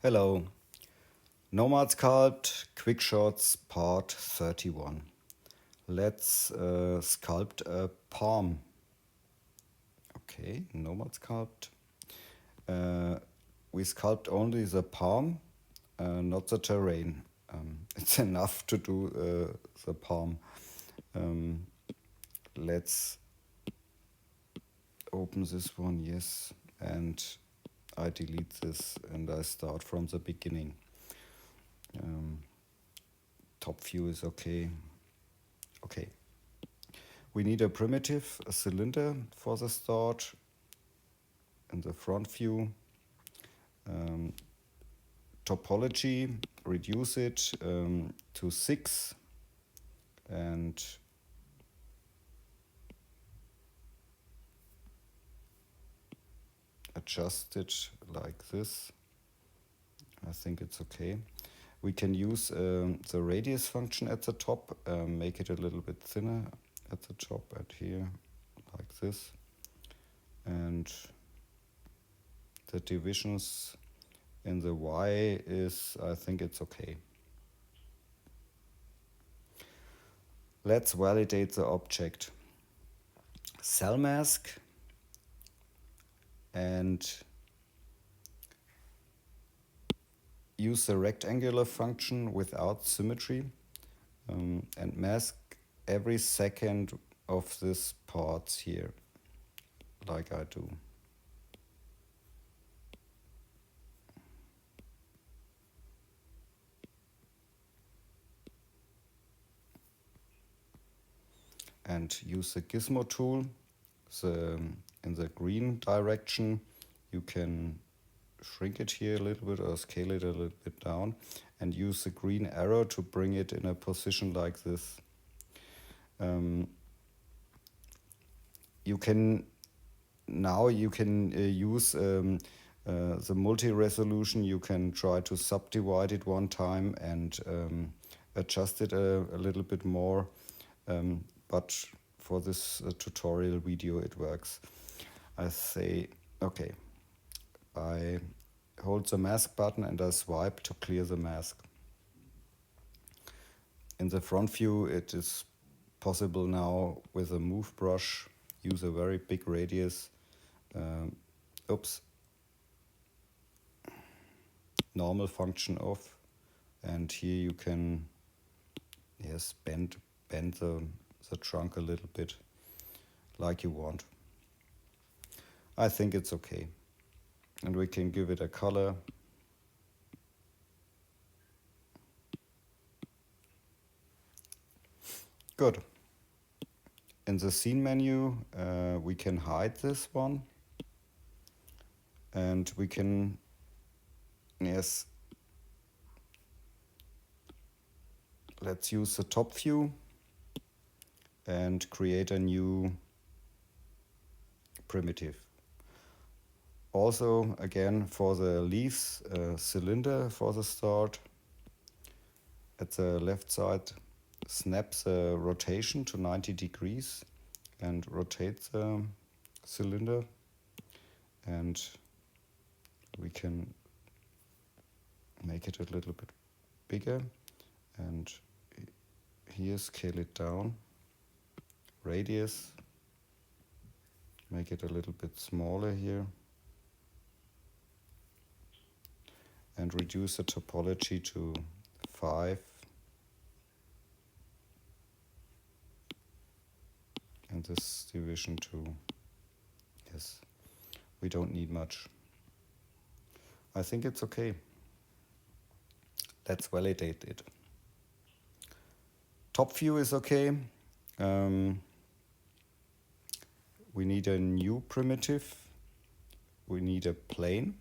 Hello, Nomad sculpt Quickshots part 31. Let's sculpt a palm. Okay, Nomad sculpt. We sculpt only the palm, not the terrain. It's enough to do the palm. Let's open this one, yes, and I delete this and I start from the beginning. Top view is okay. Okay. We need a primitive, a cylinder for the start. In the front view, topology, reduce it to 6 and adjust it like this. I think it's okay. We can use the radius function at the top, make it a little bit thinner at the top and here, like this. And the divisions in the Y is, I think it's okay. Let's validate the object. Cell mask and use the rectangular function without symmetry and mask every second of this parts here, like I do. And use the gizmo tool. In the green direction, you can shrink it here a little bit or scale it a little bit down and use the green arrow to bring it in a position like this. You can use the multi-resolution. You can try to subdivide it one time and adjust it a little bit more. But for this tutorial video it works. I say, okay, I hold the mask button and I swipe to clear the mask. In the front view it is possible now with a move brush, use a very big radius. Normal function off, and here you can bend the trunk a little bit like you want. I think it's okay. And we can give it a color. Good. In the scene menu, we can hide this one. And we can, let's use the top view and create a new primitive. Also, again, for the leaves, cylinder for the start. At the left side, snap the rotation to 90 degrees and rotate the cylinder. And we can make it a little bit bigger. And here, scale it down. Radius, make it a little bit smaller here. And reduce the topology to 5. And this division to, we don't need much. I think it's okay. Let's validate it. Top view is okay. We need a new primitive. We need a plane.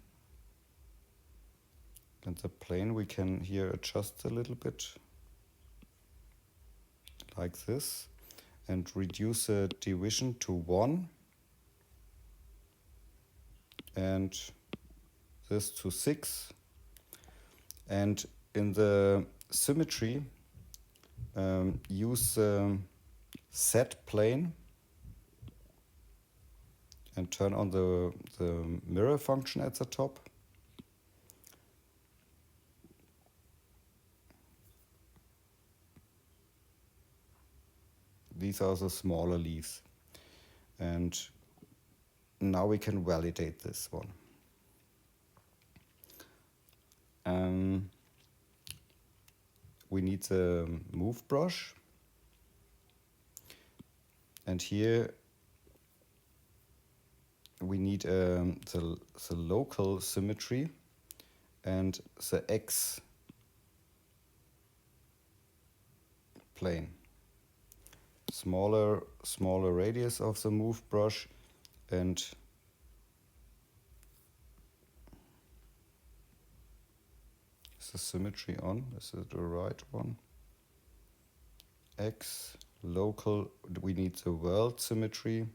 And the plane we can here adjust a little bit like this and reduce the division to 1 and this to 6. And in the symmetry, use the set plane and turn on the mirror function at the top. these are the smaller leaves. And now we can validate this one. We need the move brush, and here we need the local symmetry and the X plane. Smaller radius of the move brush, and is the symmetry on? Is it the right one? X, local, we need the world symmetry,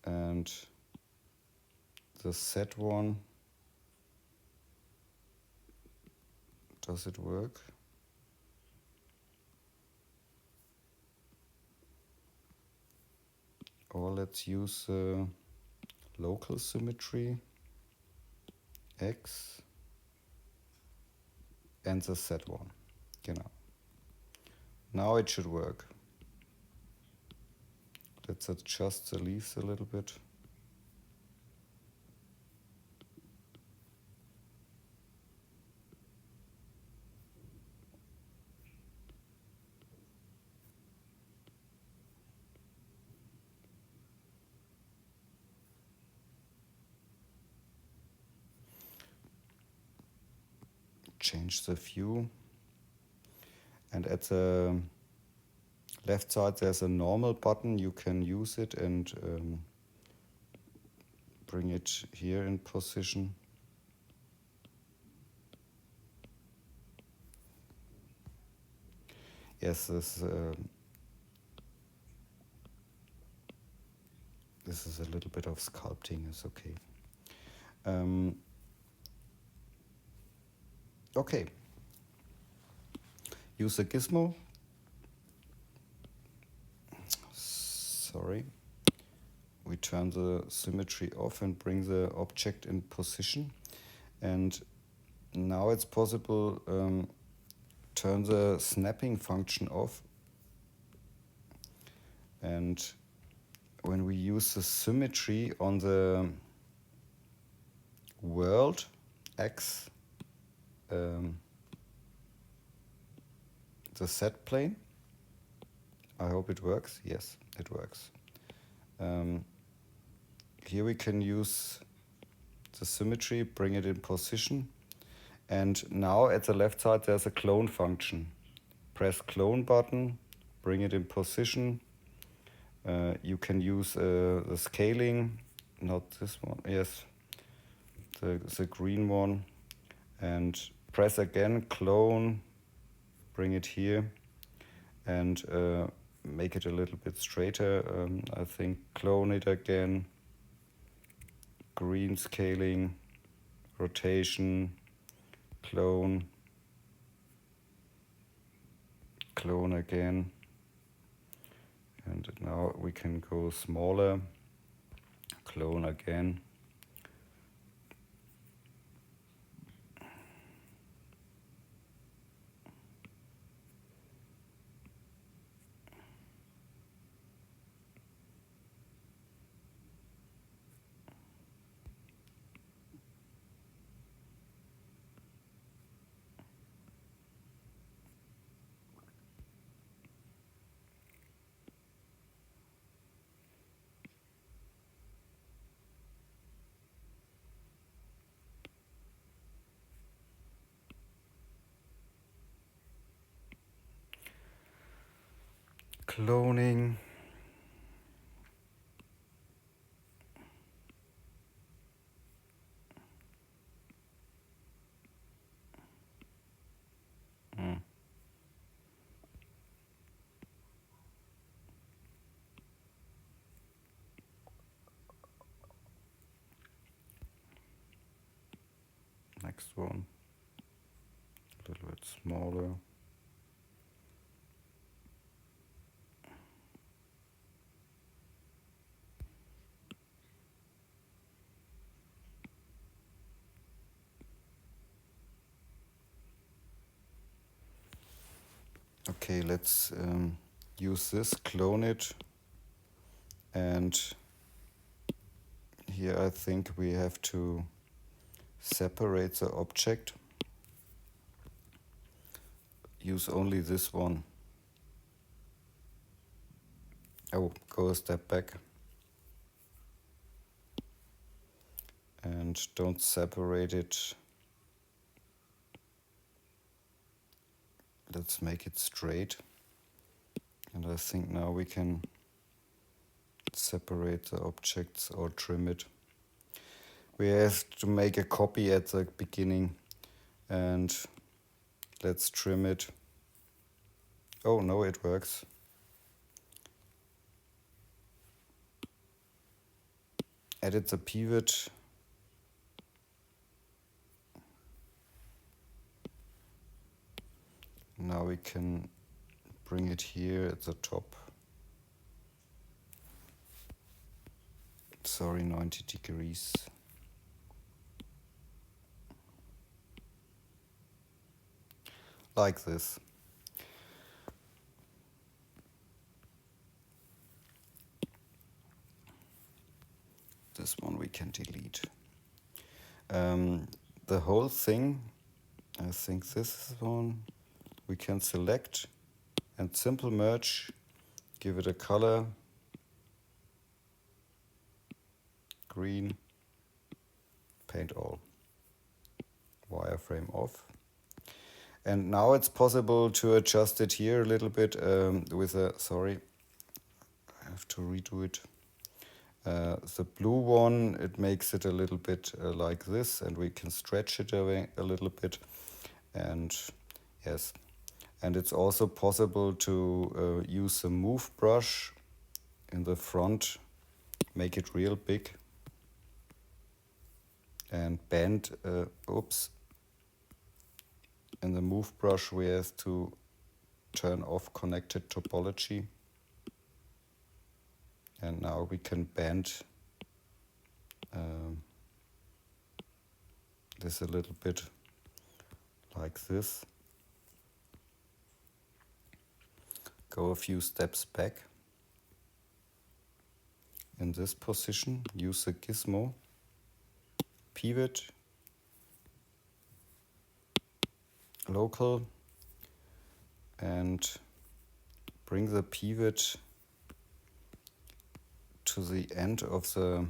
and the Z one, does it work? Or let's use local symmetry, X, and the Z one. Genau. Now it should work. Let's adjust the leaves a little bit. Change the view. And at the left side there's a normal button. You can use it and bring it here in position. Yes, this is a little bit of sculpting, it's okay. Okay. Use the gizmo. Sorry. We turn the symmetry off and bring the object in position. And now it's possible turn the snapping function off. And when we use the symmetry on the world X, the Z plane, I hope it works. Yes, it works. Here we can use the symmetry, bring it in position. And now at the left side there's a clone function. Press clone button, bring it in position. You can use the scaling, not this one, yes, the green one. And press again, clone, bring it here, and make it a little bit straighter. I think clone it again, green scaling, rotation, clone, clone again, and now we can go smaller, clone again. Cloning. Next one, a little bit smaller. Okay, let's use this, clone it, and here I think we have to separate the object. Use only this one. Oh, go a step back. And don't separate it. Let's make it straight. And I think now we can separate the objects or trim it. We have to make a copy at the beginning, and let's trim it. Oh no, it works. Edit the pivot. Now we can bring it here at the top. Sorry, 90 degrees. Like this. This one we can delete. The whole thing, I think this one, we can select and simple merge, give it a color, green, paint all, wireframe off. And now it's possible to adjust it here a little bit with a, sorry, I have to redo it. The blue one, it makes it a little bit like this, and we can stretch it away a little bit. And yes, and it's also possible to use the move brush in the front, make it real big, and bend, oops. In the move brush we have to turn off connected topology. And now we can bend this a little bit like this. Go a few steps back. In this position, use the gizmo, pivot, local, and bring the pivot to the end of the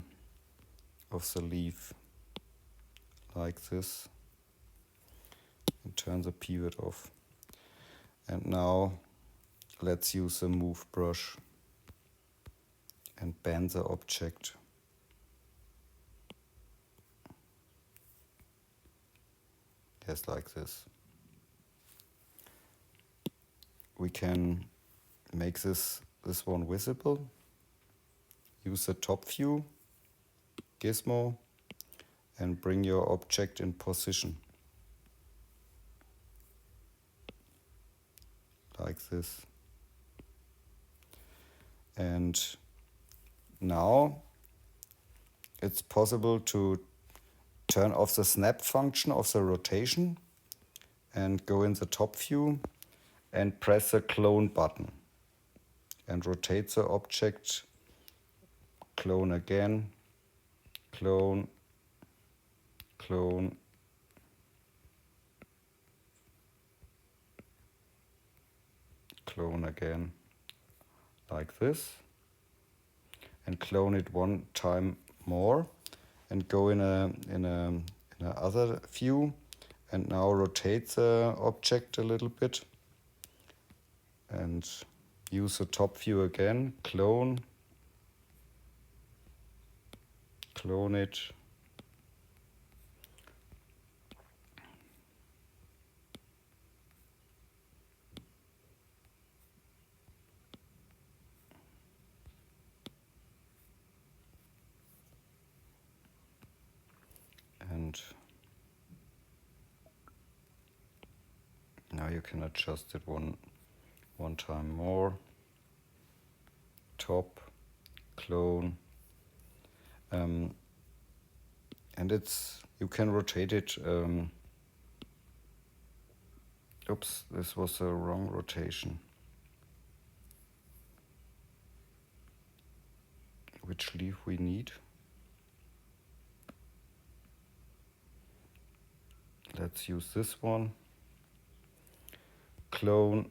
leaf, like this, and turn the pivot off. And now let's use the move brush and bend the object. Yes, like this. We can make this one visible. Use the top view, gizmo, and bring your object in position. Like this. And now it's possible to turn off the snap function of the rotation and go in the top view and press the clone button and rotate the object, clone again, clone, clone, clone again, like this, and clone it one time more, and go in a other view, and now rotate the object a little bit, and use the top view again, clone, clone it, and now you can adjust it one time more, top, clone, and you can rotate it. Oops, this was a wrong rotation. which leaf we need. Let's use this one. Clone.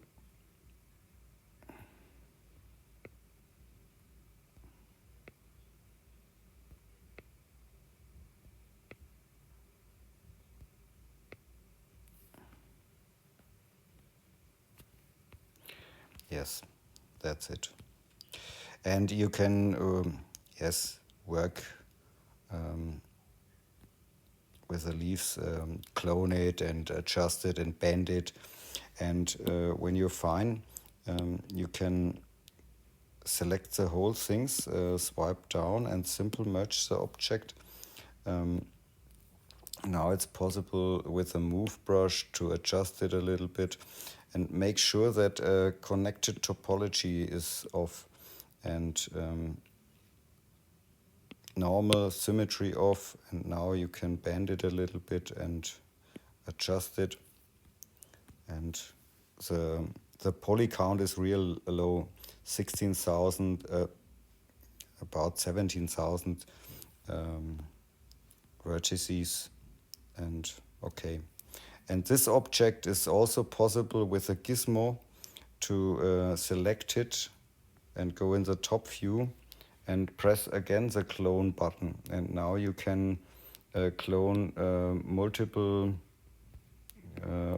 Yes, that's it. And you can, yes, work with the leaves, clone it and adjust it and bend it. And when you're fine, you can select the whole things, swipe down and simple merge the object. Now it's possible with a move brush to adjust it a little bit and make sure that connected topology is off and normal symmetry off, and now you can bend it a little bit and adjust it, and the poly count is real low, 16,000, about 17,000 vertices, and okay. And this object is also possible with a gizmo to select it and go in the top view and press again the clone button, and now you can clone multiple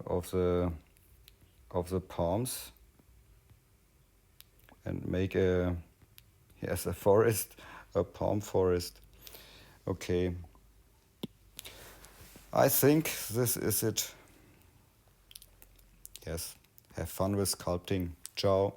of the palms and make a forest, a palm forest. Okay, I think this is it. Yes, have fun with sculpting. Ciao.